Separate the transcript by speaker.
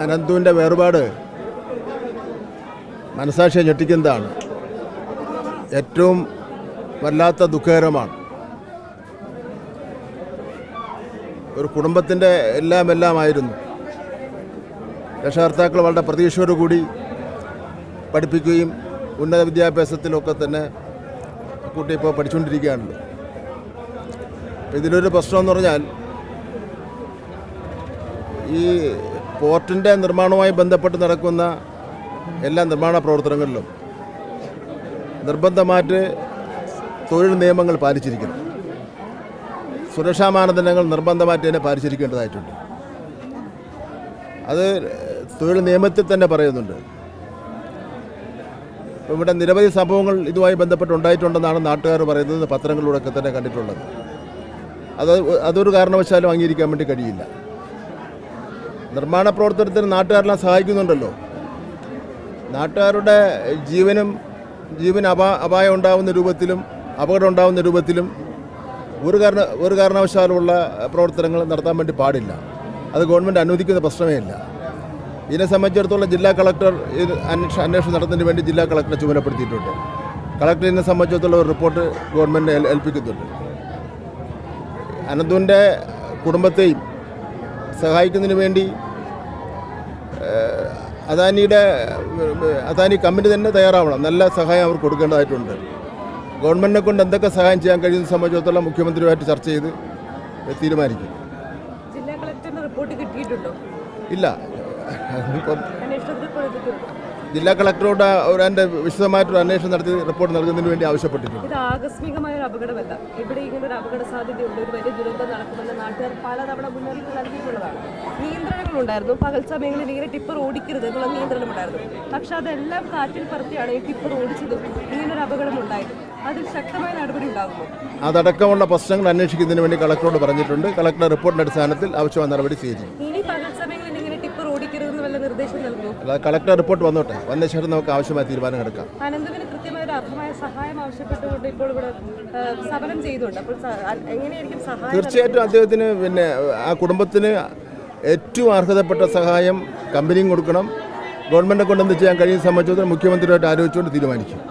Speaker 1: അനന്തുവിൻ്റെ വേർപാട് മനസാക്ഷിയെ ഞെട്ടിക്കുന്നതാണ്. ഏറ്റവും വല്ലാത്ത ദുഃഖകരമാണ്. ഒരു കുടുംബത്തിൻ്റെ എല്ലാമായിരുന്നു. രക്ഷകർത്താക്കൾ വളരെ പ്രതീക്ഷയോടുകൂടി പഠിപ്പിക്കുകയും ഉന്നത വിദ്യാഭ്യാസത്തിലൊക്കെ തന്നെ കുട്ടി ഇപ്പോൾ പഠിച്ചുകൊണ്ടിരിക്കുകയാണല്ലോ. ഇതിലൊരു പ്രശ്നമെന്ന് പറഞ്ഞാൽ ഈ പോർട്ടിൻ്റെ നിർമ്മാണവുമായി ബന്ധപ്പെട്ട് നടക്കുന്ന എല്ലാ നിർമ്മാണ പ്രവർത്തനങ്ങളിലും നിർബന്ധമായിട്ട് തൊഴിൽ നിയമങ്ങൾ പാലിച്ചിരിക്കണം. സുരക്ഷാ മാനദണ്ഡങ്ങൾ നിർബന്ധമായിട്ട് തന്നെ പാലിച്ചിരിക്കേണ്ടതായിട്ടുണ്ട്. അത് തൊഴിൽ നിയമത്തിൽ തന്നെ പറയുന്നുണ്ട്. ഇവിടെ നിരവധി സംഭവങ്ങൾ ഇതുമായി ബന്ധപ്പെട്ട് ഉണ്ടായിട്ടുണ്ടെന്നാണ് നാട്ടുകാർ പറയുന്നത്, പത്രങ്ങളിലൂടെയൊക്കെ തന്നെ കണ്ടിട്ടുള്ളത്. അതൊരു കാരണവശാലും അംഗീകരിക്കാൻ വേണ്ടി കഴിയില്ല. നിർമ്മാണ പ്രവർത്തനത്തിന് നാട്ടുകാരെല്ലാം സഹായിക്കുന്നുണ്ടല്ലോ. നാട്ടുകാരുടെ ജീവന് അപായം ഉണ്ടാകുന്ന രൂപത്തിലും അപകടം ഉണ്ടാകുന്ന രൂപത്തിലും ഒരു കാരണവശാലുമുള്ള പ്രവർത്തനങ്ങൾ നടത്താൻ വേണ്ടി പാടില്ല. അത് ഗവൺമെൻറ് അനുവദിക്കുന്ന പ്രശ്നമേ ഇല്ല. ഇതിനെ സംബന്ധിച്ചിടത്തോളം ജില്ലാ കളക്ടർ അന്വേഷണം നടത്തുന്നതിന് വേണ്ടി ജില്ലാ കളക്ടറെ ചുമതലപ്പെടുത്തിയിട്ടുണ്ട്. കളക്ടർ ഇതിനെ സംബന്ധിച്ചിടത്തോളം ഒരു റിപ്പോർട്ട് ഗവൺമെൻറ്റിനെ ഏൽപ്പിക്കുന്നുണ്ട്. അനന്തുവിൻ്റെ കുടുംബത്തെയും സഹായിക്കുന്നതിന് വേണ്ടി അദാനി കമ്പനി തന്നെ തയ്യാറാവണം. നല്ല സഹായം അവർ കൊടുക്കേണ്ടതായിട്ടുണ്ട്. ഗവൺമെൻറ്റിനെ കൊണ്ട് എന്തൊക്കെ സഹായം ചെയ്യാൻ കഴിയുന്ന സംബന്ധിച്ചിടത്തോളം മുഖ്യമന്ത്രിയുമായിട്ട് ചർച്ച ചെയ്ത് തീരുമാനിക്കും.
Speaker 2: ജില്ലാ കളക്ടറിന് റിപ്പോർട്ട് കിട്ടിയിട്ടുണ്ടോ?
Speaker 1: ഇല്ല. ജില്ലാ കളക്ടറോട് അതിൻ്റെ വിശദമായിട്ടൊരു അന്വേഷണം നടത്തി റിപ്പോർട്ട് നൽകുന്നതിന് വേണ്ടി ആവശ്യപ്പെട്ടിട്ടുണ്ട്.
Speaker 2: ഇത് ആകസ്മികമായ ഒരു അപകടമല്ല. ഇവിടെ ഇങ്ങനെ ഒരു അപകട സാധ്യതയുണ്ട്, ഒരു വലിയ ദുരന്തം നടക്കുമെന്ന് നാട്ടുകാർ പലതവണ മുന്നറിയിപ്പ് നൽകിയിട്ടുള്ളതാണ്. നിയന്ത്രണങ്ങളുണ്ടായിരുന്നു. പകൽ സമയങ്ങളിൽ ഇങ്ങനെ ടിപ്പർ ഓടിക്കരുത് എന്നുള്ള നിയന്ത്രണമുണ്ടായിരുന്നു. പക്ഷെ അതെല്ലാം കാറ്റിൽ പറത്തിയാണ് ഈ ടിപ്പർ ഓടിച്ചതും ഇങ്ങനൊരു അപകടം ഉണ്ടായത്. അതിൽ ശക്തമായ നടപടി ഉണ്ടാകുമോ? അതടക്കമുള്ള പ്രശ്നങ്ങൾ അന്വേഷിക്കുന്നതിന് വേണ്ടി കളക്ടറോട് പറഞ്ഞിട്ടുണ്ട്. കളക്ടറുടെ റിപ്പോർട്ടിന്റെ അടിസ്ഥാനത്തിൽ ആവശ്യമായ നടപടി സ്വീകരിക്കും. ഇനി പകൽ സമയങ്ങളിൽ ഇങ്ങനെ ടിപ്പർ ഓടിക്കരുതെന്ന് വല്ല നിർദ്ദേശം നൽകുമോ?
Speaker 1: കളക്ടർ റിപ്പോർട്ട് വന്നോട്ടെ, വന്ന ശേഷം നമുക്ക് ആവശ്യമായ തീരുമാനം എടുക്കാം.
Speaker 2: അനന്തുവിന് കൃത്യമായ ഒരു അർഹമായ സഹായം ആവശ്യപ്പെട്ടുകൊണ്ട് ഇപ്പോൾ ഇവിടെ സമരം ചെയ്യുന്നുണ്ട്. അപ്പോൾ എങ്ങനെയായിരിക്കും സഹായം?
Speaker 1: തീർച്ചയായിട്ടും അദ്ദേഹത്തിന് ആ കുടുംബത്തിന് ഏറ്റവും അർഹതപ്പെട്ട സഹായം കമ്പനിയും കൊടുക്കണം. ഗവൺമെൻറ്റിനെ കൊണ്ട് എന്ത് ചെയ്യാൻ കഴിയുന്ന സംബന്ധിച്ചിടത്തോളം മുഖ്യമന്ത്രിയുമായിട്ട് ആലോചിച്ചുകൊണ്ട് തീരുമാനിക്കും.